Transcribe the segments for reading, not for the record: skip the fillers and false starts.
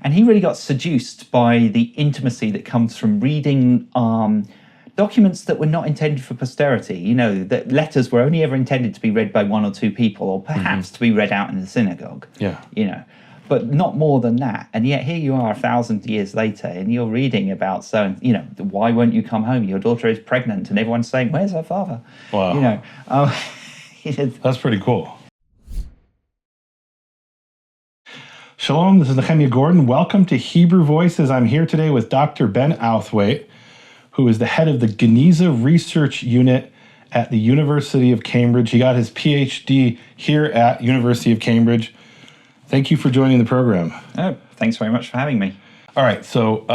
And he really got seduced by the intimacy that comes from reading documents that were not intended for posterity. You know, that letters were only ever intended to be read by one or two people, or perhaps to be read out in the synagogue. Yeah. You know, but not more than that. And yet here you are 1,000 years later, and you're reading about, so, you know, why won't you come home? Your daughter is pregnant, and everyone's saying, where's her father? Wow. You know, that's pretty cool. Shalom, this is Nehemia Gordon. Welcome to Hebrew Voices. I'm here today with Dr. Ben Outhwaite, who is the head of the Genizah Research Unit at the University of Cambridge. He got his PhD here at University of Cambridge. Thank you for joining the program. Oh, thanks very much for having me. All right, so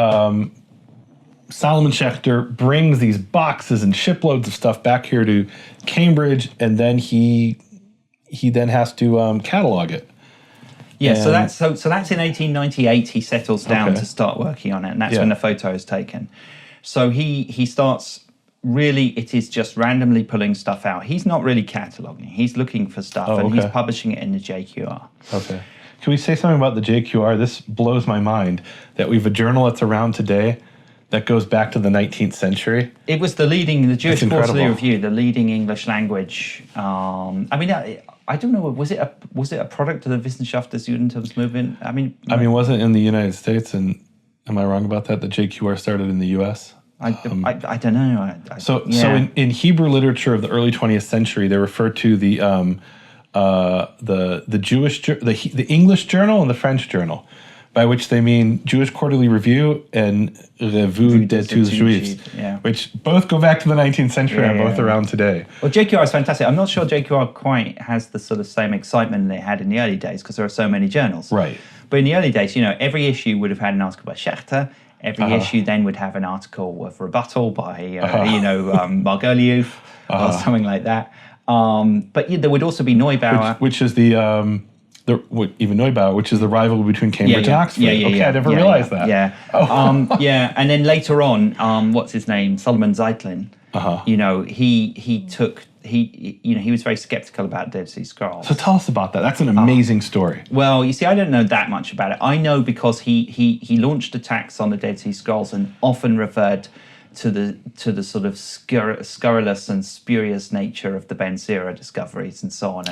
Solomon Schechter brings these boxes and shiploads of stuff back here to Cambridge, and then he then has to catalog it. Yeah, so that's in 1898. He settles down to start working on it, and that's when the photo is taken. So he starts. Really, it is just randomly pulling stuff out. He's not really cataloging. He's looking for stuff, and he's publishing it in the JQR. Okay. Can we say something about the JQR? This blows my mind that we have a journal that's around today that goes back to the 19th century. It was the Jewish Quarterly Review, the leading English language. I mean, I don't know. Was it a product of the Wissenschaft des Judentums movement? I mean, wasn't it in the United States? And am I wrong about that? The JQR started in the U.S. I don't know. So in Hebrew literature of the early 20th century, they referred to the Jewish the English journal and the French journal, by which they mean Jewish Quarterly Review and Revue d'études juives, which both go back to the 19th century and both around today. Well, JQR is fantastic. I'm not sure JQR quite has the sort of same excitement that it had in the early days because there are so many journals. Right. But in the early days, you know, every issue would have had an article by Schechter. Every issue then would have an article of rebuttal by, Margoliev or something like that. But there would also be Neubauer. Which is even Neubauer, which is the rival between Cambridge and Oxford. I never realized that. Yeah. And then later on, what's his name? Solomon Zeitlin. You know, he was very skeptical about Dead Sea Scrolls. So tell us about that. That's an amazing story. Well, you see, I don't know that much about it. I know because he launched attacks on the Dead Sea Scrolls and often referred to the sort of scurrilous and spurious nature of the Ben Sira discoveries and so on.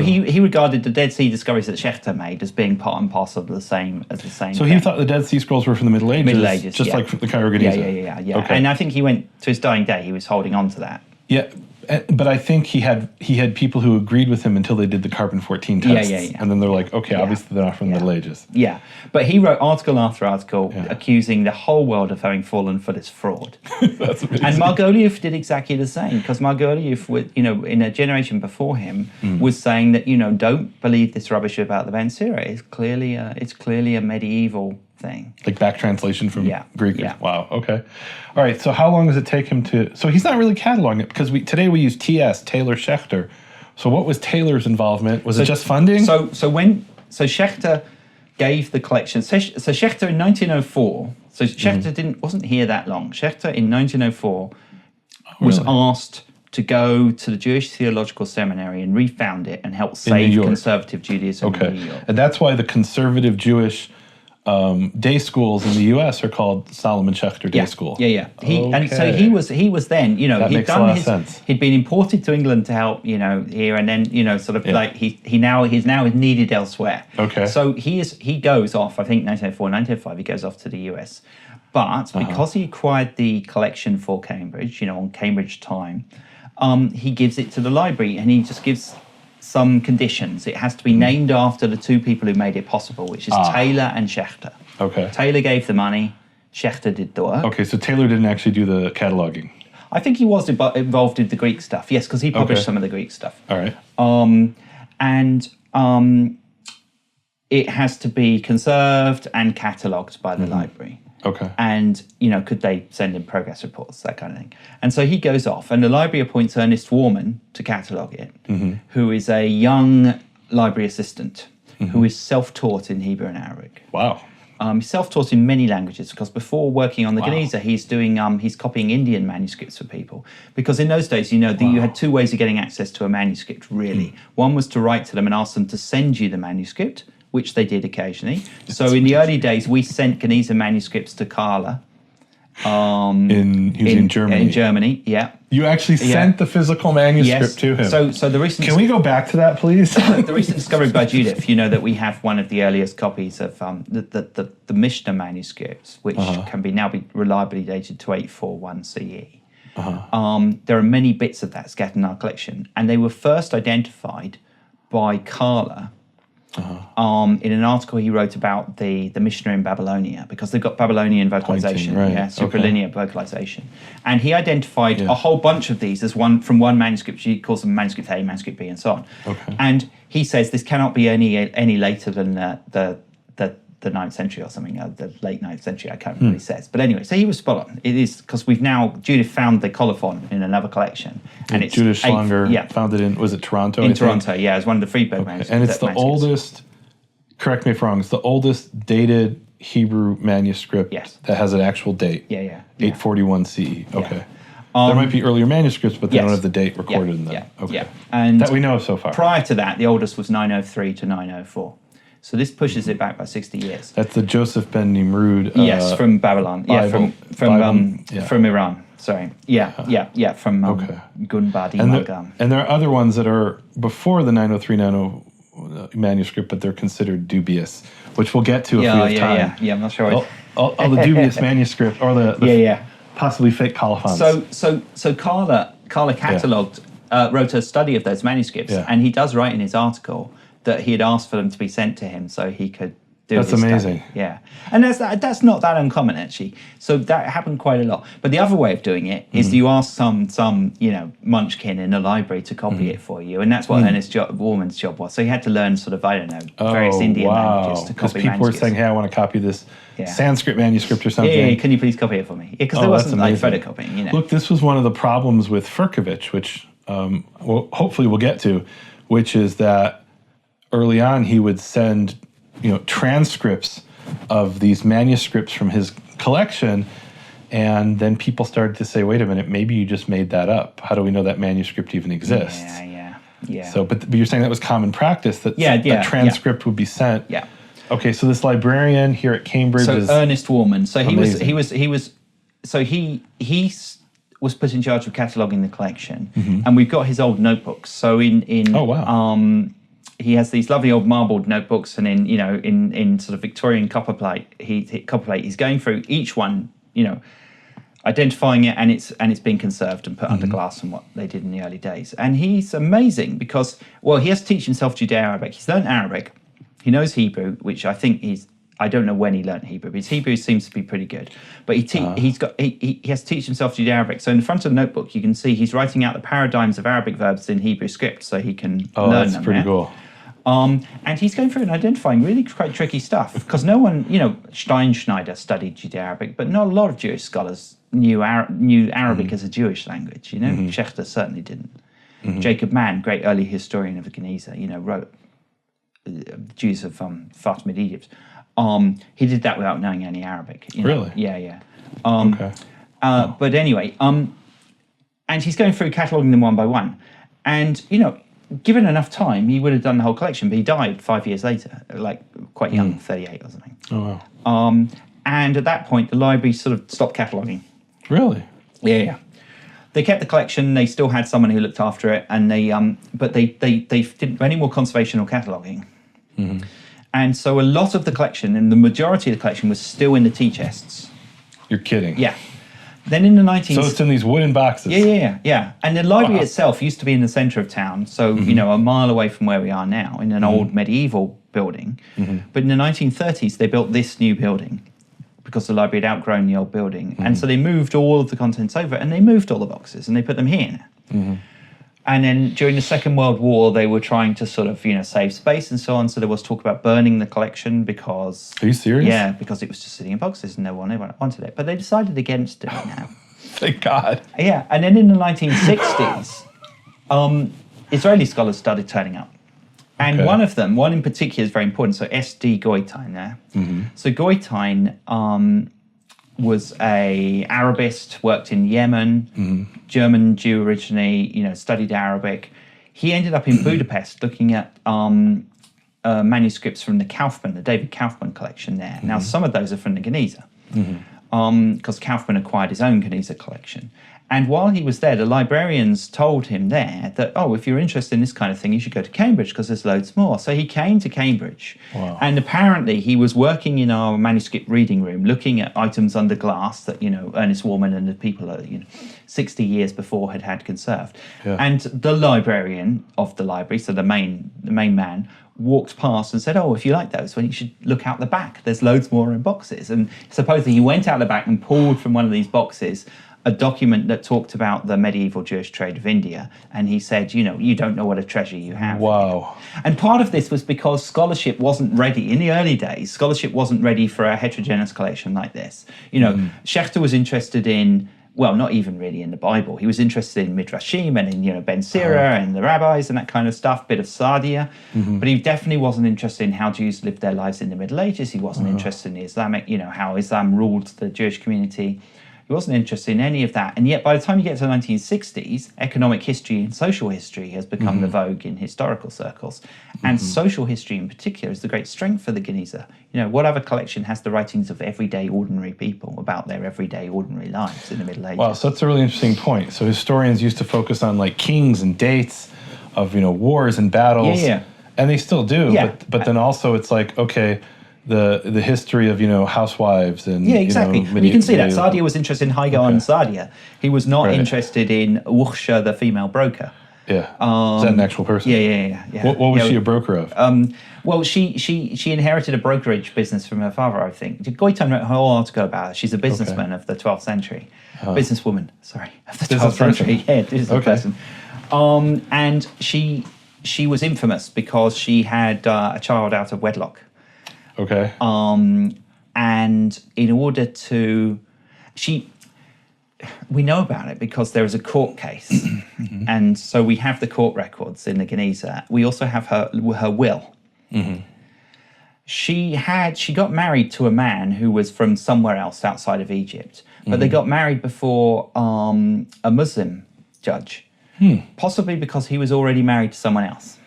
He regarded the Dead Sea discoveries that Schechter made as being part and parcel of the same thing. So he thought the Dead Sea Scrolls were from the Middle Ages. Middle Ages, just like the Cairo Genizah. Yeah. Okay. And I think he went to his dying day. He was holding on to that. Yeah, but I think he had people who agreed with him until they did the carbon-14 tests. And then they're like, okay, obviously they're not from the Middle Ages. Yeah, but he wrote article after article accusing the whole world of having fallen for this fraud. That's amazing. And Margoliev did exactly the same, because Margoliev, in a generation before him, was saying that, don't believe this rubbish about the Ben Sira. It's clearly a medieval thing. Like back translation from Greek? Yeah. Wow, okay. All right, so how long does it take him to... So he's not really cataloging it, because today we use TS, Taylor Schechter. So what was Taylor's involvement? Was it just funding? So Schechter gave the collection... So Schechter in 1904... So Schechter wasn't here that long. Schechter in 1904 was asked to go to the Jewish Theological Seminary and refound it and help save conservative Judaism in New York. And that's why the conservative Jewish... day schools in the U.S. are called Solomon Schechter Day School. Yeah. And so he was then, that he'd makes done a lot of sense. He'd been imported to England to help, here, and then, sort of like he's now needed elsewhere. Okay. So he goes off, I think 1904, 1905, he goes off to the U.S. But because he acquired the collection for Cambridge, on Cambridge time, he gives it to the library, and he just gives some conditions. It has to be named after the two people who made it possible, which is Taylor and Schechter. Okay. Taylor gave the money, Schechter did the work. Okay, so Taylor didn't actually do the cataloging. I think he was involved in the Greek stuff, yes, because he published some of the Greek stuff. All right. It has to be conserved and catalogued by the library. Okay. And, could they send in progress reports, that kind of thing. And so he goes off, and the library appoints Ernest Warman to catalogue it, who is a young library assistant who is self-taught in Hebrew and Arabic. Wow. He's self-taught in many languages, because before working on the Genizah, he's copying Indian manuscripts for people. Because in those days, you had two ways of getting access to a manuscript, really. One was to write to them and ask them to send you the manuscript, which they did occasionally. So in the early days, we sent Genizah manuscripts to Carla. In Germany. In Germany, yeah. You actually sent the physical manuscript to him. So the recent Can we go back to that, please? the recent discovery by Judith, that we have one of the earliest copies of the Mishnah manuscripts, which can now be reliably dated to 841 CE. There are many bits of that scattered in our collection, and they were first identified by Carla in an article he wrote about the Mishnah in Babylonia, because they've got Babylonian vocalization, superlinear vocalization. And he identified a whole bunch of these as from one manuscript. He calls them manuscript A, manuscript B, and so on. And he says this cannot be any later than the 9th century or something, the late 9th century, I can't remember what he says. But anyway, so he was spot on. It is, because Judith found the colophon in another collection. And it's Judith Schlanger found it was it Toronto? In Toronto, yeah, it's one of the Friedberg manuscripts. And it's the oldest, correct me if I'm wrong, it's the oldest dated Hebrew manuscript that has an actual date. 841 CE, okay. There might be earlier manuscripts, but they don't have the date recorded in them. And that we know of so far. Prior to that, the oldest was 903 to 904. So this pushes it back by 60 years. That's the Joseph ben Nimrud. Yes, from Babylon. Bible, from Iran. Sorry. From Gunbadi Magam. And there are other ones that are before the 903, 904 manuscript, but they're considered dubious, which we'll get to if we have time. Yeah, I'm not sure. All the dubious manuscript, or the possibly fake colophons. So Carla catalogued, wrote a study of those manuscripts, and he does write in his article that he had asked for them to be sent to him so he could do That's his amazing. study. Yeah. And that's not that uncommon, actually. So that happened quite a lot. But the other way of doing it is you ask some munchkin in a library to copy it for you, and that's what Ernest Warman's job was. So he had to learn sort of, various Indian languages to copy people were saying, hey, I want to copy this Sanskrit manuscript or something. Yeah, can you please copy it for me? Because there wasn't like photocopying, Look, this was one of the problems with Firkovich, which hopefully we'll get to, which is that early on, he would send, transcripts of these manuscripts from his collection, and then people started to say, "Wait a minute, maybe you just made that up. How do we know that manuscript even exists?" Yeah. So, but you're saying that was common practice that a transcript would be sent. Yeah. Okay, so this librarian here at Cambridge is Ernest Warman. So amazing. he was put in charge of cataloguing the collection, and we've got his old notebooks. So he has these lovely old marbled notebooks, and in sort of Victorian copperplate, he's going through each one, identifying it, and it's being conserved and put under glass, and what they did in the early days. And he's amazing because, he has to teach himself Judeo-Arabic. He's learned Arabic, he knows Hebrew, which I think I don't know when he learned Hebrew, but his Hebrew seems to be pretty good. But he has to teach himself Judeo-Arabic. So in the front of the notebook, you can see he's writing out the paradigms of Arabic verbs in Hebrew script, so he can learn them. That's pretty cool. And he's going through and identifying really quite tricky stuff, because no one, Steinschneider studied Judeo-Arabic, but not a lot of Jewish scholars knew Arabic as a Jewish language. Schechter certainly didn't. Jacob Mann, great early historian of the Genizah, wrote Jews of Fatimid Egypt. He did that without knowing any Arabic. Really? Yeah. Okay. But anyway, and he's going through cataloguing them one by one, and given enough time, he would have done the whole collection, but he died 5 years later, like quite young, 38 or something. Oh, wow. And at that point, the library sort of stopped cataloguing. Really? Yeah. They kept the collection. They still had someone who looked after it, and but they didn't do any more conservation or cataloguing. And so a lot of the collection, and the majority of the collection, was still in the tea chests. You're kidding. Yeah. Then in the 19th... So it's in these wooden boxes. Yeah. And the library itself used to be in the centre of town, so, a mile away from where we are now, in an old medieval building. But in the 1930s, they built this new building, because the library had outgrown the old building. And so they moved all of the contents over, and they moved all the boxes, and they put them here now. And then during the Second World War, they were trying to sort of, save space and so on. So there was talk about burning the collection because... Are you serious? Yeah, because it was just sitting in boxes and no one wanted it. But they decided against doing it now. Thank God. Yeah, and then in the 1960s, Israeli scholars started turning up. And one in particular is very important. So S.D. Goitein there. So Goitein was a Arabist, worked in Yemen, German Jew originally, studied Arabic. He ended up in Budapest looking at manuscripts from the Kaufman, the David Kaufman collection there. Now, some of those are from the Genizah, because Kaufman acquired his own Genizah collection. And while he was there, the librarians told him there that, oh, if you're interested in this kind of thing, you should go to Cambridge because there's loads more. So he came to Cambridge. Wow. And apparently he was working in our manuscript reading room, looking at items under glass that, Ernest Warman and the people, 60 years before had conserved. Yeah. And the librarian of the library, so the main man, walked past and said, oh, if you like those, well, you should look out the back. There's loads more in boxes. And supposedly he went out the back and pulled from one of these boxes a document that talked about the medieval Jewish trade of India. And he said, you don't know what a treasure you have. Wow. And part of this was because scholarship wasn't ready. In the early days, scholarship wasn't ready for a heterogeneous collection like this. Schechter was interested in, well, not even really in the Bible. He was interested in Midrashim and in, Ben Sira and the rabbis and that kind of stuff, bit of Saadia. But he definitely wasn't interested in how Jews lived their lives in the Middle Ages. He wasn't interested in the Islamic, how Islam ruled the Jewish community. He wasn't interested in any of that. And yet by the time you get to the 1960s, economic history and social history has become the vogue in historical circles. And social history in particular is the great strength for the Genizah. What other collection has the writings of everyday ordinary people about their everyday ordinary lives in the Middle Ages? Wow, so that's a really interesting point. So historians used to focus on like kings and dates of, wars and battles. Yeah. And they still do. Yeah. But then also it's like, okay, the history of and housewives and you can see that Saadia was interested in Hagar and Saadia. He was not interested in Wuchsha, the female broker. Yeah, is that an actual person? Yeah. What was she a broker of? Well, she inherited a brokerage business from her father, I think. Goitan wrote a whole article about her. She's a businessman of the 12th century, businesswoman. Sorry, of the 12th century. Yeah, business person. And she was infamous because she had a child out of wedlock. Okay. And in order to, we know about it because there is a court case, and so we have the court records in the Genizah. We also have her will. She got married to a man who was from somewhere else outside of Egypt, but they got married before a Muslim judge, possibly because he was already married to someone else.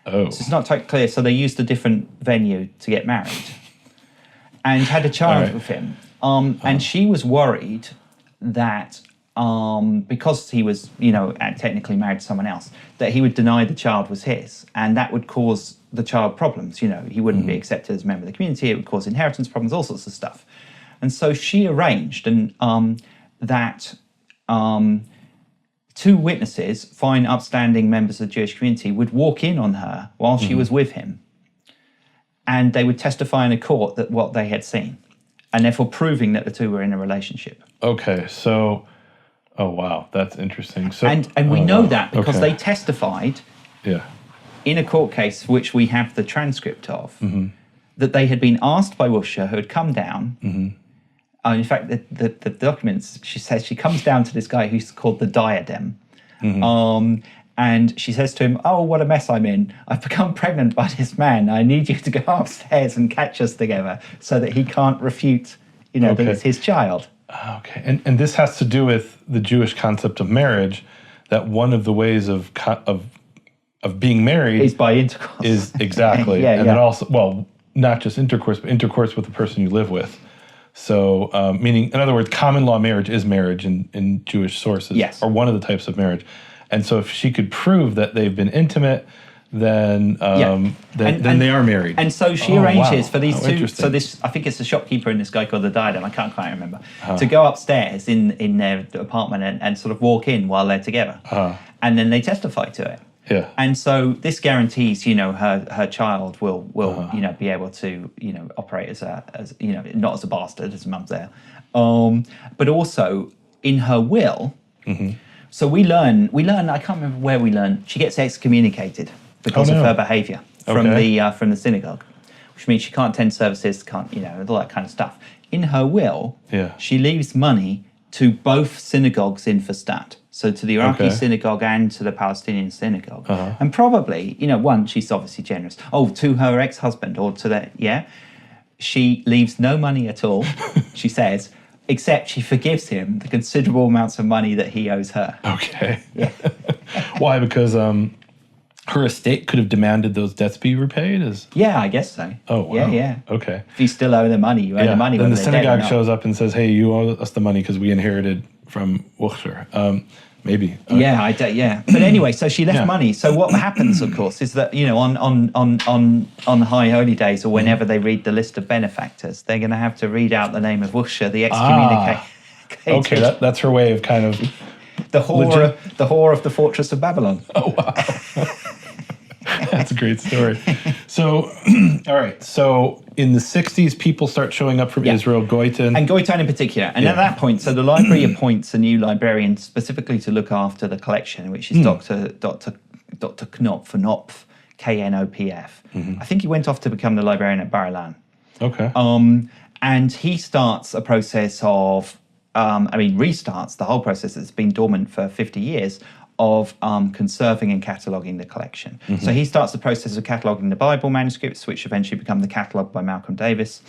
Oh. So it's not totally clear. So they used a different venue to get married and had a child with him. And she was worried that because he was, technically married to someone else, that he would deny the child was his. And that would cause the child problems. He wouldn't be accepted as a member of the community. It would cause inheritance problems, all sorts of stuff. And so she arranged that two witnesses, fine, upstanding members of the Jewish community, would walk in on her while she was with him. And they would testify in a court that what they had seen, and therefore proving that the two were in a relationship. Okay, so, oh wow, that's interesting. So, and we know that because they testified in a court case, which we have the transcript of, that they had been asked by Wuchsha, who had come down. In fact, the documents, she says she comes down to this guy who's called the Diadem. And she says to him, oh, what a mess I'm in. I've become pregnant by this man. I need you to go upstairs and catch us together so that he can't refute, that it's his child. Okay. And this has to do with the Jewish concept of marriage, that one of the ways of being married is by intercourse. Is exactly. Then also, well, not just intercourse, but intercourse with the person you live with. So, meaning, in other words, common law marriage is marriage in Jewish sources, or one of the types of marriage. And so if she could prove that they've been intimate, then they are married. And so she arranges for these two, so this, I think it's the shopkeeper and this guy called the Diadem, I can't quite remember, to go upstairs in their apartment and sort of walk in while they're together. And then they testify to it. Yeah. And so this guarantees, her child will be able to, operate as not as a bastard, as mum's there, but also in her will. So we learn. I can't remember where we learn. She gets excommunicated because of her behaviour from the synagogue, which means she can't attend services, can't all that kind of stuff. In her will, she leaves money to both synagogues in Fustat. So to the Iraqi synagogue and to the Palestinian synagogue. And probably, one, she's obviously generous. Oh, to her ex-husband or to that, she leaves no money at all, she says, except she forgives him the considerable amounts of money that he owes her. Okay. Yeah. Why? Because her estate could have demanded those debts be repaid? Yeah, I guess so. Oh, wow. Yeah. Okay. If you still owe the money, you owe the money. Then the whether they're dead or synagogue not. shows up and says, hey, you owe us the money because we inherited from Wiltshire. Maybe. Yeah, But anyway, so she left Yeah. money. So what happens, of course, is that on High Holy Days or whenever they read the list of benefactors, they're going to have to read out the name of Wiltshire, the excommunicated. Okay, that's her way of kind of... the whore of the fortress of Babylon. Oh, wow. That's a great story. So, all right. So in the 60s, people start showing up from Israel, Goitin. And Goitin in particular. And at that point, so the library appoints a new librarian specifically to look after the collection, which is Dr. Knopf, K-N-O-P-F. I think he went off to become the librarian at Bar-Ilan. Okay. And he starts a process of, restarts the whole process that's been dormant for 50 years of conserving and cataloguing the collection. So he starts the process of cataloguing the Bible manuscripts, which eventually become the catalogue by Malcolm Davis.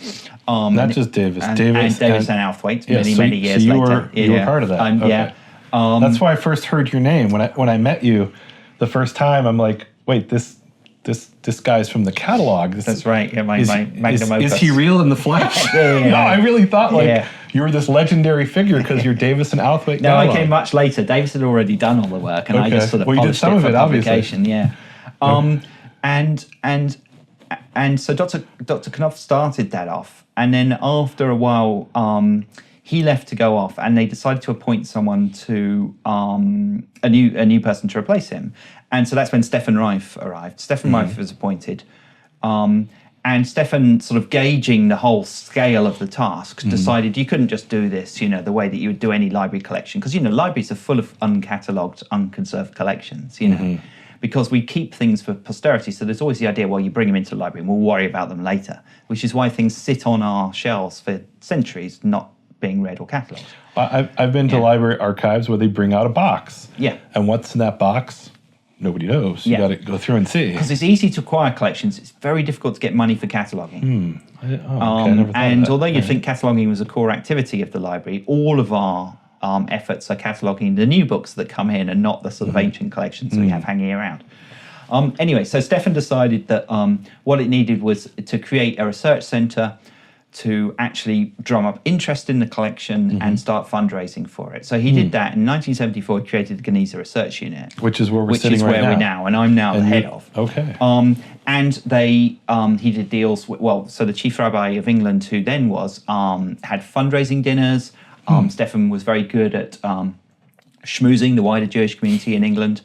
Not just Davis. And Davis and Outhwaite, many years later. You were part of that. Okay. Yeah. That's why I first heard your name. When I met you the first time, I'm like, wait, this guy's from the catalog. That's right. Yeah, my magnum opus. Is he real in the flesh? No, I really thought you were this legendary figure because you're Davis and Outhwaite. No, catalog. I came much later. Davis had already done all the work, and I just sort of polished it for publication. Yeah. And so Dr. Knopf started that off, and then after a while, he left to go off, and they decided to appoint someone to a new person to replace him. And so that's when Stefan Reif arrived. Stefan Reif was appointed. And Stefan, sort of gauging the whole scale of the task, decided you couldn't just do this, the way that you would do any library collection. Because, libraries are full of uncatalogued, unconserved collections, because we keep things for posterity. So there's always the idea, well, you bring them into the library and we'll worry about them later, which is why things sit on our shelves for centuries, not being read or catalogued. I've been to library archives where they bring out a box. Yeah. And what's in that box? Nobody knows. You got to go through and see. Because it's easy to acquire collections, it's very difficult to get money for cataloguing. I never thought and of that. although you'd think cataloguing was a core activity of the library, all of our efforts are cataloguing the new books that come in and not the sort of ancient collections we have hanging around. Anyway, so Stefan decided that what it needed was to create a research centre to actually drum up interest in the collection and start fundraising for it. So he did that. In 1974, he created the Genizah Research Unit. Which is where we're sitting right now. Which is where we're now, and I'm now the head of. Okay. And he did deals with, so the chief rabbi of England, who then was, had fundraising dinners. Stefan was very good at schmoozing the wider Jewish community in England.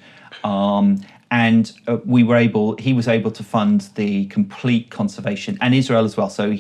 And he was able to fund the complete conservation, and Israel as well. So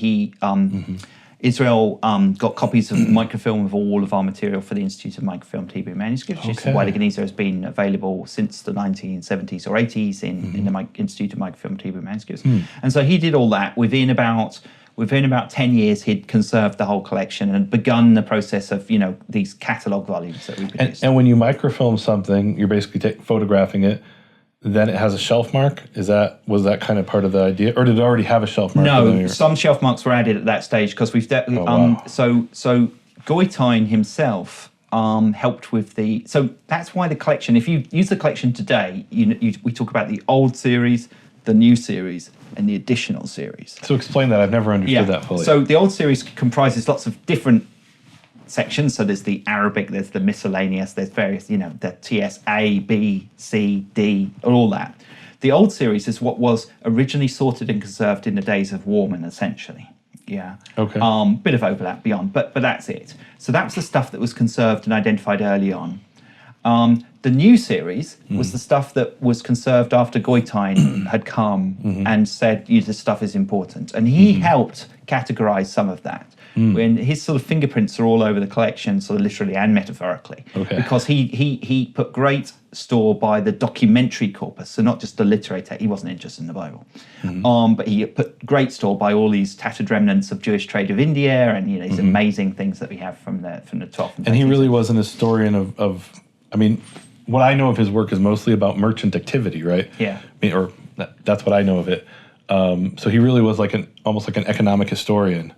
Israel got copies of microfilm of all of our material for the Institute of Microfilmed Hebrew Manuscripts, which is why the Genizah has been available since the 1970s or 80s in the Institute of Microfilmed Hebrew Manuscripts. And so he did all that. Within about 10 years, he'd conserved the whole collection and begun the process of, these catalogue volumes that we produced. And when you microfilm something, you're basically photographing it, then it has a shelf mark? Was that kind of part of the idea? Or did it already have a shelf mark? No, some shelf marks were added at that stage because we've... So Goitin himself helped with the... So that's why the collection, if you use the collection today, we talk about the old series, the new series, and the additional series. So explain that. I've never understood that fully. So the old series comprises lots of different sections. So there's the Arabic, there's the miscellaneous, there's various, the TS A, B, C, D, all that. The old series is what was originally sorted and conserved in the days of Warman, essentially. Yeah. Okay. Bit of overlap beyond, but that's it. So that's the stuff that was conserved and identified early on. The new series was the stuff that was conserved after Goitin had come and said, this stuff is important. And he helped categorize some of that. When his sort of fingerprints are all over the collection, sort of literally and metaphorically, because he put great store by the documentary corpus, so not just the literary. He wasn't interested in the Bible, but he put great store by all these tattered remnants of Jewish trade of India and these amazing things that we have from the 12th and 13th. And he really was an historian of what I know of his work is mostly about merchant activity, right? Yeah. That's what I know of it. So he really was almost like an economic historian.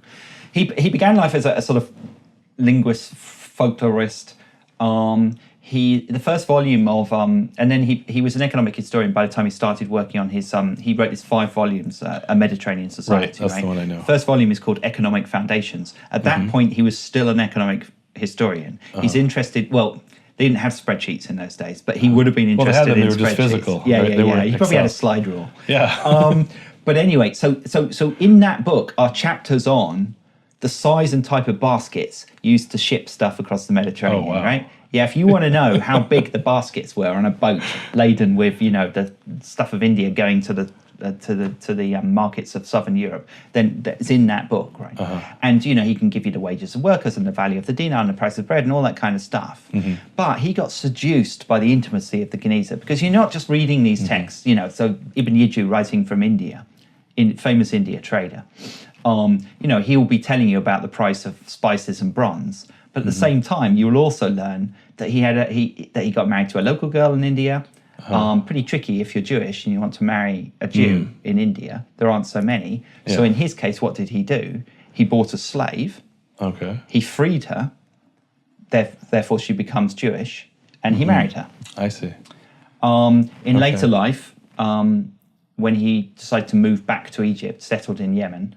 He began life as a sort of linguist, folklorist. the first volume of and then he was an economic historian by the time he started working on his he wrote his 5 volumes, A Mediterranean Society. Right, that's the one I know. First volume is called Economic Foundations. At that point, he was still an economic historian. He's interested. Well, they didn't have spreadsheets in those days, but he would have been interested they in were just spreadsheets. physical. Yeah, right? yeah. He probably had a slide rule. Yeah. But anyway, so in that book are chapters on the size and type of baskets used to ship stuff across the Mediterranean, right? Yeah, if you want to know how big the baskets were on a boat laden with, the stuff of India going to the markets of southern Europe, then it's in that book, right? And he can give you the wages of workers and the value of the dinar and the price of bread and all that kind of stuff. But he got seduced by the intimacy of the Genizah, because you're not just reading these texts, so Ibn Yiju writing from India, famous India trader, he'll be telling you about the price of spices and bronze. But at the same time, you will also learn that he got married to a local girl in India. Pretty tricky if you're Jewish and you want to marry a Jew in India. There aren't so many. Yeah. So in his case, what did he do? He bought a slave. Okay. He freed her. Therefore, she becomes Jewish, and he married her. I see. In later life, when he decided to move back to Egypt, settled in Yemen,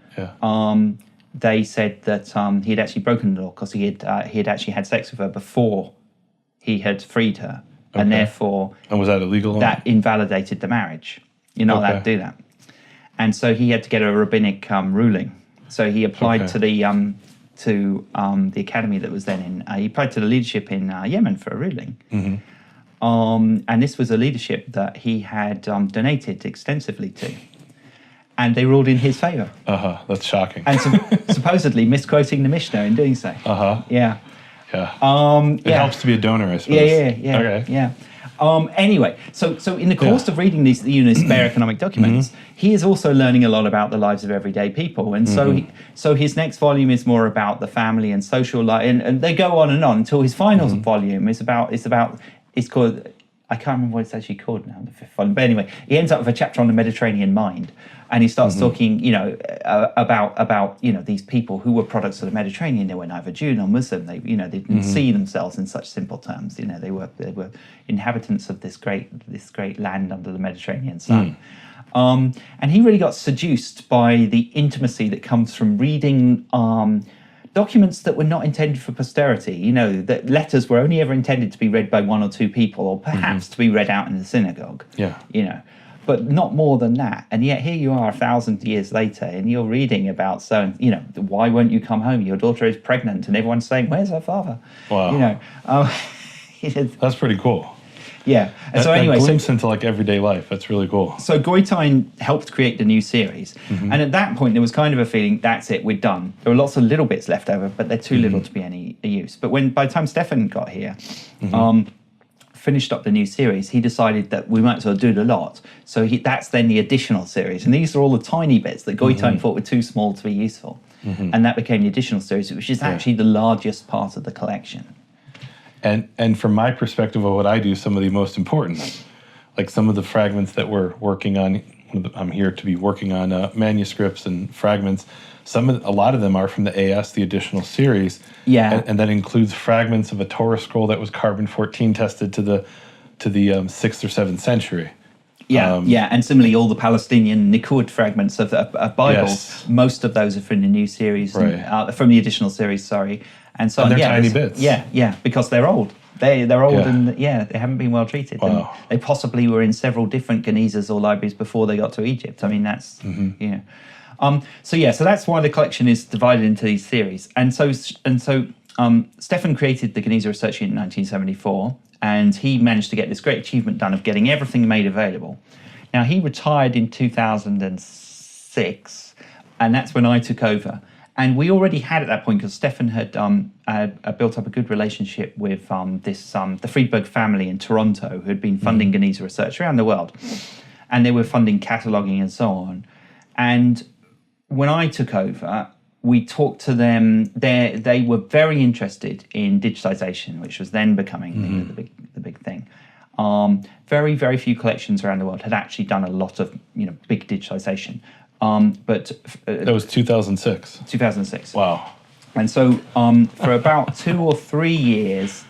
they said that he had actually broken the law because he had actually had sex with her before he had freed her, and therefore was that illegal? That invalidated the marriage. You're not allowed to do that, and so he had to get a rabbinic ruling. So he applied to the academy that was then in. He applied to the leadership in Yemen for a ruling. And this was a leadership that he had donated extensively to. And they ruled in his favour. That's shocking. And supposedly misquoting the Mishnah in doing so. Yeah. Yeah. It helps to be a donor, I suppose. Yeah. Okay. Yeah. Anyway, so in the course of reading these spare economic documents, he is also learning a lot about the lives of everyday people. And so his next volume is more about the family and social life, and they go on until his final volume is called, I can't remember what it's actually called now, the 5th volume. But anyway, he ends up with a chapter on the Mediterranean mind, and he starts talking, about these people who were products of the Mediterranean. They were neither Jew nor Muslim. They didn't see themselves in such simple terms. They were inhabitants of this great land under the Mediterranean sun. And he really got seduced by the intimacy that comes from reading documents that were not intended for posterity. That letters were only ever intended to be read by 1 or 2 people, or perhaps to be read out in the synagogue. But not more than that. And yet here you are 1,000 years later, and you're reading about why won't you come home? Your daughter is pregnant, and everyone's saying, "Where's her father?" Wow. That's pretty cool. Yeah. And so anyway, a glimpse into everyday life. That's really cool. So Goitein helped create the new series. And at that point, there was kind of a feeling, that's it, we're done. There were lots of little bits left over, but they're too little to be any use. But by the time Stefan got here, finished up the new series, he decided that we might as well do the lot. So that's then the additional series. And these are all the tiny bits that Goitein thought were too small to be useful. And that became the additional series, which is actually the largest part of the collection. And from my perspective of what I do, some of the most important, like some of the fragments that we're working on, I'm here to be working on manuscripts and fragments. A lot of them are from the AS, the additional series. Yeah. And that includes fragments of a Torah scroll that was carbon-14 tested to the 6th or 7th century. Yeah, and similarly, all the Palestinian Nikud fragments of Bibles, most of those are from the new series, from the additional series, sorry. And so they're tiny bits. Yeah, because they're old. They're old and they haven't been well treated. Wow. And they possibly were in several different Genizahs or libraries before they got to Egypt. I mean, that's, So that's why the collection is divided into these series. And so Stefan created the Genizah Research Unit in 1974, and he managed to get this great achievement done of getting everything made available. Now, he retired in 2006, and that's when I took over. And we already had at that point, because Stefan had built up a good relationship with the Friedberg family in Toronto, who had been funding Genizah research around the world. And they were funding cataloguing and so on. And when I took over, we talked to them. They were very interested in digitization, which was then becoming the big thing. Very, very few collections around the world had actually done a lot of big digitization. But that was 2006. 2006. Wow. And so for about 2 or 3 years,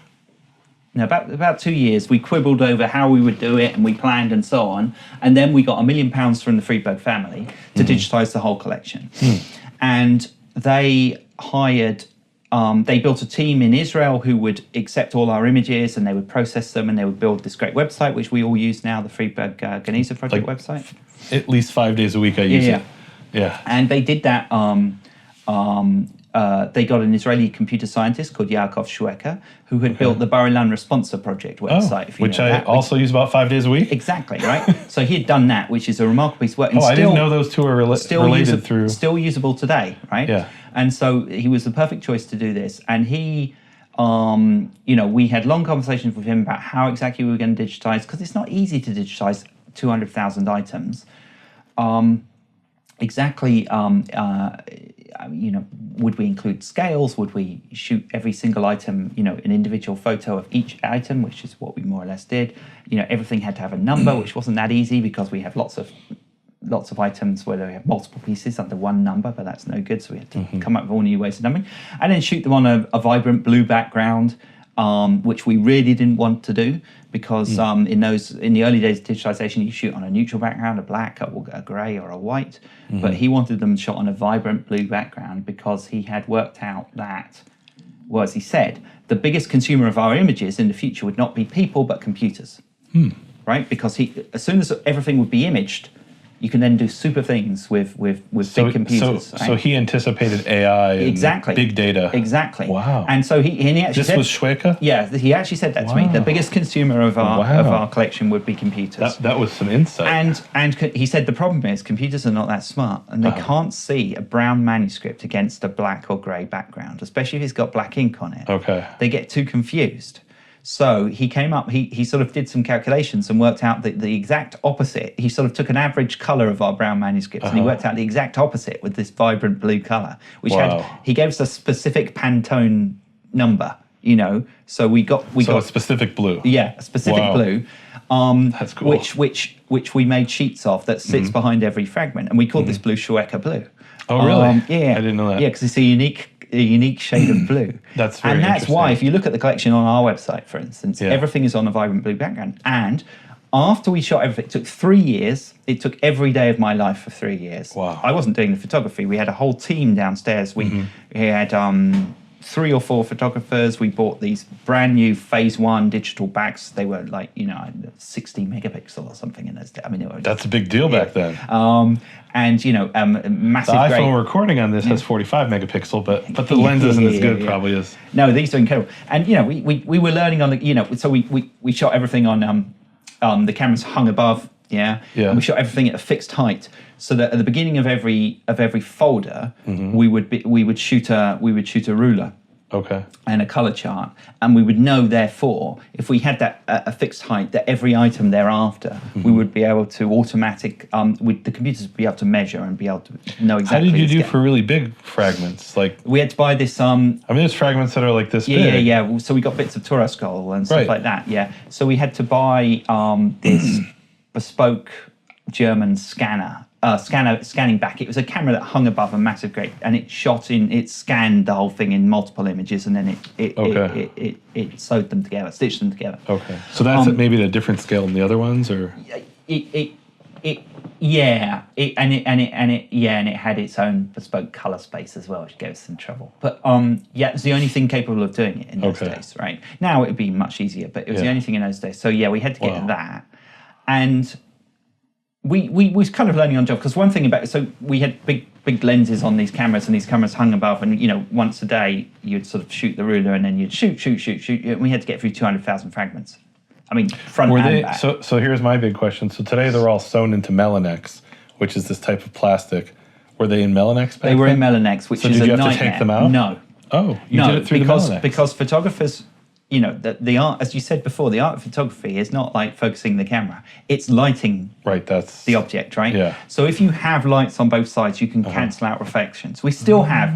No, about 2 years. We quibbled over how we would do it, and we planned and so on. And then we got £1 million from the Friedberg family to digitize the whole collection. And they hired. They built a team in Israel who would accept all our images, and they would process them, and they would build this great website, which we all use now, the Friedberg Genizah Project website. At least 5 days a week I use it. Yeah. And they did that. They got an Israeli computer scientist called Yaakov Shweka, who had built the Bar-Ilan Responsa Project website. If you which know I that, also use about 5 days a week. Exactly, right? So he had done that, which is a remarkable piece of work. And I didn't know those two are related through. Still usable today, right? Yeah. And so he was the perfect choice to do this. And he, we had long conversations with him about how exactly we were going to digitize, because it's not easy to digitize 200,000 items. Would we include scales? Would we shoot every single item, an individual photo of each item, which is what we more or less did. Everything had to have a number, which wasn't that easy because we have lots of items where we have multiple pieces under one number, but that's no good. So we had to come up with all new ways of numbering, and then shoot them on a vibrant blue background, which we really didn't want to do because in the early days of digitization, you shoot on a neutral background, a black, a grey, or a white. But he wanted them shot on a vibrant blue background because he had worked out that, well, as he said, the biggest consumer of our images in the future would not be people but computers, right? Because as soon as everything would be imaged, you can then do super things with big computers. So he anticipated AI and big data. Exactly. Wow. And so he actually said... This was Shweka? Yeah, he actually said that to me. The biggest consumer of our collection would be computers. That was some insight. And he said the problem is computers are not that smart, and they can't see a brown manuscript against a black or grey background, especially if it's got black ink on it. Okay. They get too confused. So he came up, he sort of did some calculations and worked out the exact opposite. He sort of took an average color of our brown manuscripts and he worked out the exact opposite with this vibrant blue color, which he gave us a specific Pantone number, so we got a specific blue. Yeah, a specific blue. That's cool. Which we made sheets of that sits behind every fragment, and we called this blue Shweka blue. Oh, really? Yeah. I didn't know that. Yeah, because it's a unique shade of blue. That's very And that's interesting. why, if you look at the collection on our website, for instance, everything is on a vibrant blue background. And after we shot everything, it took 3 years. It took every day of my life for 3 years. Wow. I wasn't doing the photography. We had a whole team downstairs. We had 3 or 4 photographers. We bought these brand new phase 1 digital backs. They were 60 megapixel or something in those days. I mean, that's a big deal back then. Massive. The iPhone we're recording on this has 45 megapixel, but the lens isn't as good probably as. No, these are incredible. And we were learning on the so we shot everything on the cameras hung above. Yeah. And we shot everything at a fixed height, so that at the beginning of every folder, we would shoot a ruler. Okay. And a color chart, and we would know, therefore, if we had that a fixed height, that every item thereafter, we would be able to the computers would be able to measure and be able to know exactly. How did you do for really big fragments? Like, we had to buy this. there's fragments that are like this big. Yeah. So we got bits of Torah skull and stuff like that. Yeah. So we had to buy this bespoke German scanning back. It was a camera that hung above a massive grate, and it scanned the whole thing in multiple images, and then it sewed them together, stitched them together. Okay. So that's maybe at a different scale than the other ones, or it had its own bespoke color space as well, which gave us some trouble. But it's the only thing capable of doing it in those days. Right now it would be much easier, but it was the only thing in those days. So we had to get that, and we was kind of learning on job, because one thing about it, so we had big lenses on these cameras, and these cameras hung above, and once a day you'd sort of shoot the ruler, and then you'd shoot, and we had to get through 200,000 fragments. I mean, front and back. So here's my big question. So today they're all sewn into Melanex, which is this type of plastic. Were they in Melanex back then? They were in Melanex, which is a nightmare. So did you have to take them out? No. Oh, you did it through the Melanex. Because photographers, the art, as you said before, the art of photography is not like focusing the camera. It's lighting that's the object, right? Yeah. So if you have lights on both sides, you can cancel out reflections. We still have,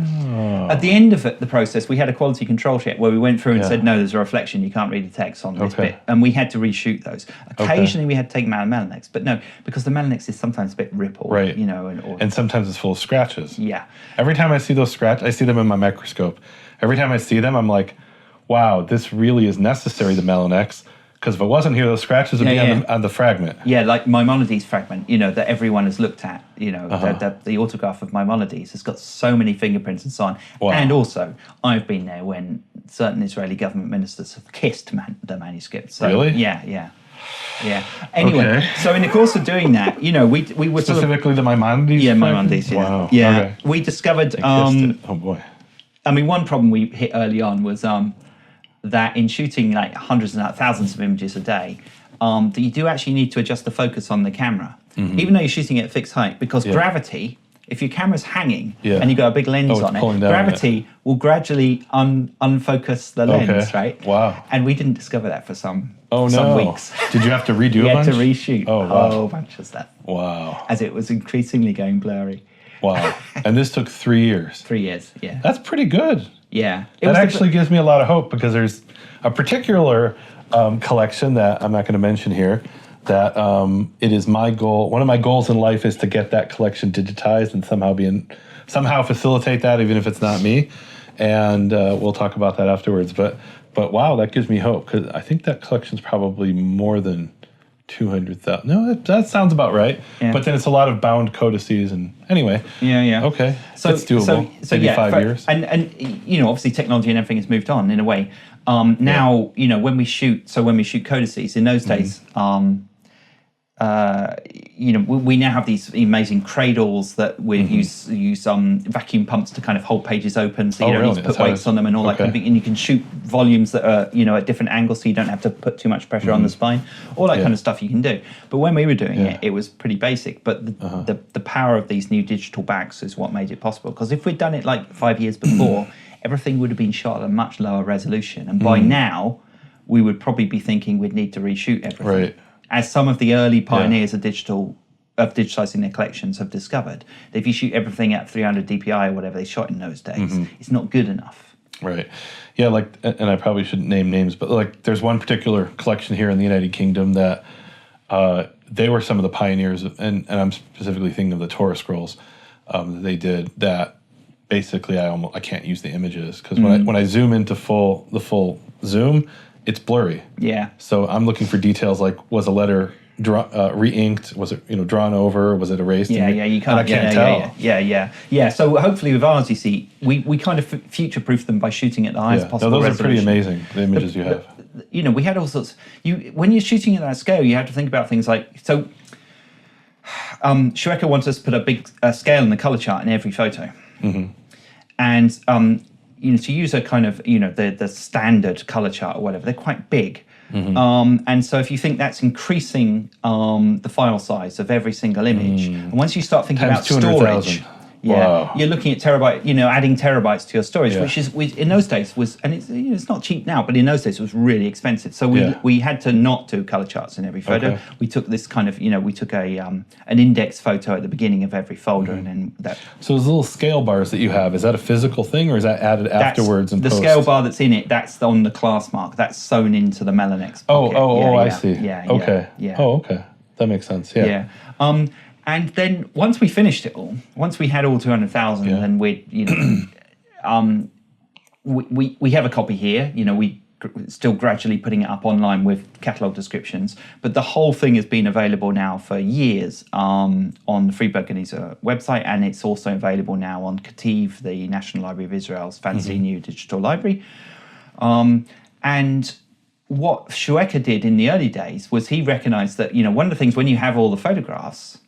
at the end of the process, we had a quality control check where we went through and said, no, there's a reflection, you can't read the text on this bit. And we had to reshoot those. Occasionally we had to take them out of Melanex, but no, because the Melanex is sometimes a bit rippled, right? And sometimes it's full of scratches. Yeah. Every time I see those scratches, I see them in my microscope. Every time I see them, I'm like, wow, this really is necessary, the Melanex, because if it wasn't here, those scratches would be on the fragment. Yeah, like Maimonides' fragment, that everyone has looked at, the autograph of Maimonides has got so many fingerprints and so on. Wow. And also, I've been there when certain Israeli government ministers have kissed the manuscript. So, really? Yeah. Anyway, Okay. so in the course of doing that, we were specifically the Maimonides. Yeah, Maimonides. Yeah. Wow. Yeah. Okay. We discovered. Oh boy. I mean, one problem we hit early on was that in shooting like hundreds and thousands of images a day, that you do actually need to adjust the focus on the camera, even though you're shooting at fixed height, because gravity. If your camera's hanging and you've got a big lens on it, gravity will gradually unfocus the lens, right? Wow. And we didn't discover that for some weeks. Did you have to redo We a had bunch? to reshoot a whole bunch of stuff. Wow. As it was increasingly going blurry. Wow. And this took 3 years. 3 years, yeah. That's pretty good. Yeah. That actually gives me a lot of hope, because there's a particular collection that I'm not going to mention here that it is my goal. One of my goals in life is to get that collection digitized and somehow facilitate that, even if it's not me. And we'll talk about that afterwards. But wow, that gives me hope, because I think that collection's probably more than 200,000. No, that sounds about right. Yeah. But then it's a lot of bound codices, and anyway. Yeah. Okay, so it's doable. So maybe 5 years. And obviously technology and everything has moved on in a way. Now, when we shoot codices, in those days, we now have these amazing cradles that we use vacuum pumps to kind of hold pages open, so you don't need to put weights on them and all that kind of thing. And you can shoot volumes that are at different angles, so you don't have to put too much pressure on the spine. All that kind of stuff you can do. But when we were doing it, it was pretty basic. But the power of these new digital backs is what made it possible. Because if we'd done it like 5 years before, everything would have been shot at a much lower resolution, and by now we would probably be thinking we'd need to reshoot everything. Right. As some of the early pioneers of digitizing their collections have discovered, that if you shoot everything at 300 DPI or whatever they shot in those days, it's not good enough. Right. Yeah, and I probably shouldn't name names, but there's one particular collection here in the United Kingdom that they were some of the pioneers, and I'm specifically thinking of the Torah scrolls that they did, that basically I can't use the images, because when I zoom into the full zoom, it's blurry. Yeah. So I'm looking for details like, was a letter re-inked? Was it drawn over? Was it erased? Yeah, you can't. And I can't tell. Yeah. So hopefully with ours, you see, we kind of future-proof them by shooting at the highest possible resolution. Those are pretty amazing, the images you have. We had all sorts. When you're shooting at that scale, you have to think about things like Shueika wants us to put a big scale in the color chart in every photo, and to use a kind of the standard color chart or whatever, they're quite big. And so if you think that's increasing the file size of every single image, and once you start thinking about storage, you're looking at terabyte, adding terabytes to your storage, which is in those days was, and it's not cheap now, but in those days it was really expensive. So we had to not do color charts in every photo. Okay. We took this kind of, we took an index photo at the beginning of every folder, and then that. So those little scale bars that you have, is that a physical thing, or is that added afterwards? The scale bar that's in it, that's on the class mark. That's sewn into the Melanex pocket. I see. Okay. Oh, okay. That makes sense. Yeah. And then once we finished it all, once we had all 200,000, then we have a copy here. We still gradually putting it up online with catalogue descriptions, but the whole thing has been available now for years on the Friedberg Genizah website, and it's also available now on Kativ, the National Library of Israel's fancy new digital library. And what Shueika did in the early days was he recognized that one of the things when you have all the photographs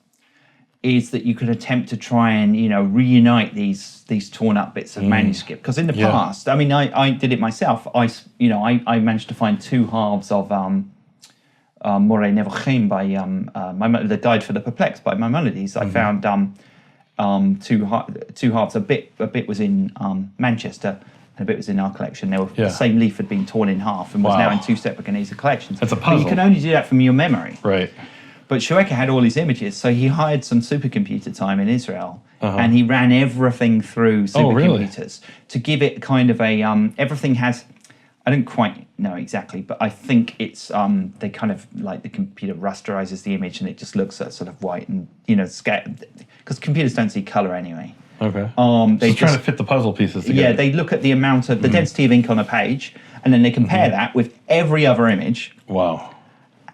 is that you could attempt to try and reunite these torn up bits of manuscript, because in the past, I mean, I did it myself. I managed to find two halves of More Nevochim by the Guide for the Perplexed by Maimonides. I found two halves. A bit was in Manchester, and a bit was in our collection. The same leaf had been torn in half and was now in two separate Genizah collections. That's a puzzle. But you can only do that from your memory. Right. But Shueika had all his images, so he hired some supercomputer time in Israel, and he ran everything through supercomputers to give it kind of a everything has. I don't quite know exactly, but I think it's they kind of like the computer rasterizes the image and it just looks at sort of white and because computers don't see color anyway. Okay. They trying to fit the puzzle pieces together. Yeah, they look at the amount of the density of ink on a page, and then they compare that with every other image. Wow.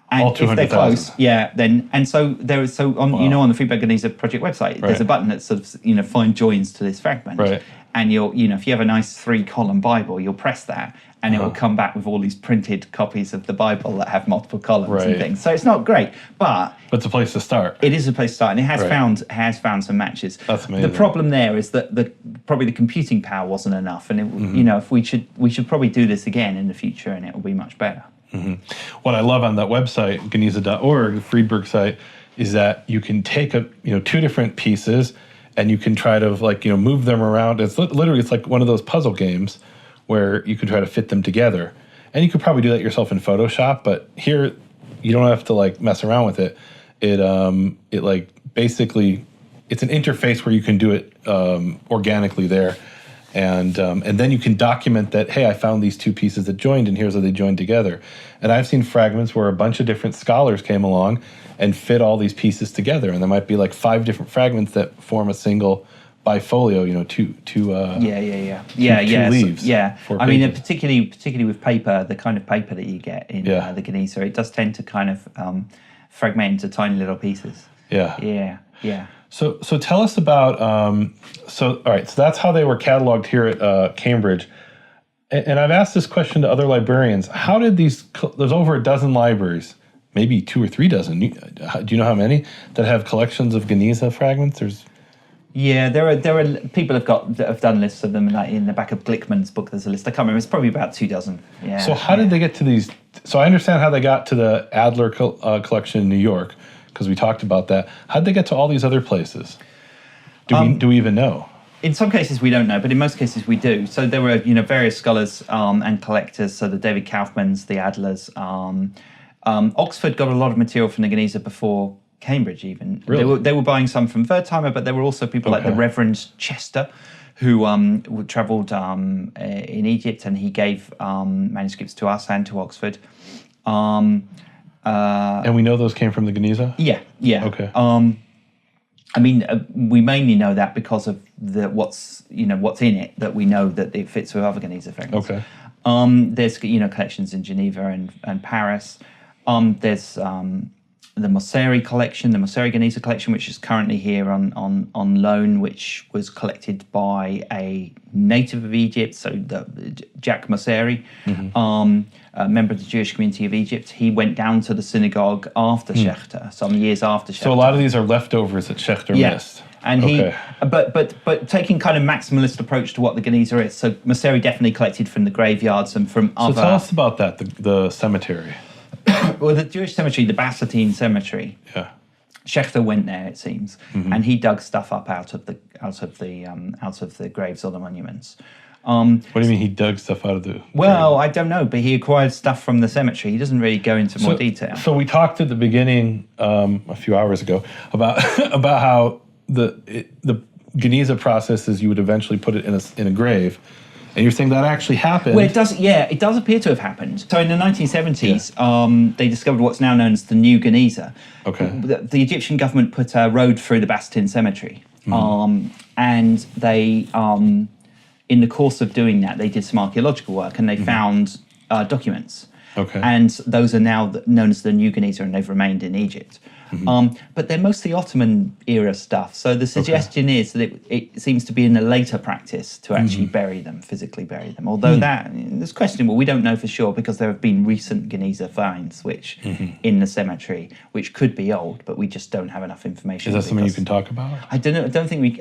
And All if they're 200,000. close, so there is on on the Feedback Genizah project website, there's a button that sort of find joins to this fragment, Right. and if you have a nice 3-column Bible, you'll press that, and it will come back with all these printed copies of the Bible that have multiple columns and things. So it's not great, but it's a place to start. it is a place to start, and it has found some matches. That's amazing. The problem there is that probably the computing power wasn't enough, and if we should probably do this again in the future, and it will be much better. What I love on that website, Genizah.org, the Friedberg site, is that you can take two different pieces and you can try to move them around. It's literally like one of those puzzle games where you can try to fit them together. And you could probably do that yourself in Photoshop, but here you don't have to mess around with it. It basically it's an interface where you can do it organically there. And then you can document that, hey, I found these two pieces that joined, and here's how they joined together. And I've seen fragments where a bunch of different scholars came along and fit all these pieces together. And there might be 5 different fragments that form a single bifolio, two leaves. Yeah. 4 I mean, pages. particularly with paper, the kind of paper that you get in the Genizah, it does tend to kind of fragment into tiny little pieces. Yeah. Yeah. So tell us about, all right, so that's how they were cataloged here at Cambridge. And I've asked this question to other librarians. How did there's over a dozen libraries, maybe 2 or 3 dozen. Do you know how many that have collections of Genizah fragments? There are people that have done lists of them. In the back of Glickman's book, there's a list. I can't remember. It's probably about 2 dozen. Yeah. So how did they get to these? So I understand how they got to the Adler collection in New York, because we talked about that. How did they get to all these other places? Do we even know? In some cases we don't know, but in most cases we do. So there were various scholars and collectors. So the David Kaufmans, the Adlers. Oxford got a lot of material from the Genizah before Cambridge even. Really? They were buying some from Wertheimer, but there were also people like the Reverend Chester, who travelled in Egypt, and he gave manuscripts to us and to Oxford. And we know those came from the Genizah? Yeah. Okay. I mean, we mainly know that because of what's in it, that we know that it fits with other Genizah fragments. Okay. There's collections in Geneva and Paris. There's the Mosseri collection, the Mosseri Genizah collection, which is currently here on loan, which was collected by a native of Egypt, so Jack Mosseri, a member of the Jewish community of Egypt. He went down to the synagogue after Schechter, some years after Schechter. So a lot of these are leftovers that Schechter missed. And but taking kind of maximalist approach to what the Genizah is. So Mosseri definitely collected from the graveyards and from other. So tell us about that, the cemetery. Well, the Jewish cemetery, the Basatine Cemetery. Yeah. Schechter went there, it seems, and he dug stuff up out of the graves or the monuments. What do you mean he dug stuff out of the? Well, I don't know, but he acquired stuff from the cemetery. He doesn't really go into more detail. So we talked at the beginning a few hours ago about how the Genizah process is you would eventually put it in a grave. And you're saying that actually happened? Well, it does appear to have happened. So in the 1970s, they discovered what's now known as the New Genizah. Okay. The Egyptian government put a road through the Basatine Cemetery. And they, in the course of doing that, they did some archaeological work, and they found documents. Okay. And those are now known as the New Genizah, and they've remained in Egypt. But they're mostly Ottoman era stuff. So the suggestion is that it seems to be in a later practice to actually physically bury them. Although that is questionable. We don't know for sure, because there have been recent Genizah finds which in the cemetery, which could be old, but we just don't have enough information. Is that something you can talk about? I don't know.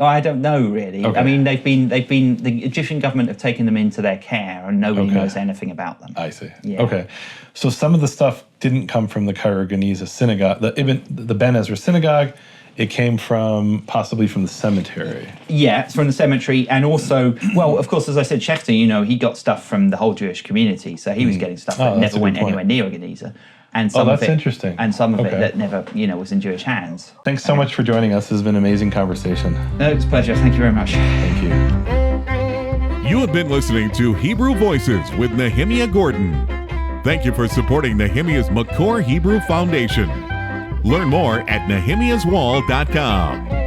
I don't know really. Okay. I mean, the Egyptian government have taken them into their care, and nobody knows anything about them. I see. Yeah. Okay. So some of the stuff didn't come from the Cairo Genizah synagogue, the Ben Ezra synagogue. It came possibly from the cemetery. Yeah, it's from the cemetery, and also, well, of course, as I said, Schechter, he got stuff from the whole Jewish community, so he was getting stuff that never went anywhere near a Genizah. And some of it, interesting. And some of it that never, was in Jewish hands. Thanks so much for joining us. This has been an amazing conversation. No, it's a pleasure. Thank you very much. Thank you. You have been listening to Hebrew Voices with Nehemia Gordon. Thank you for supporting Nehemia's McCore Hebrew Foundation. Learn more at nehemiaswall.com.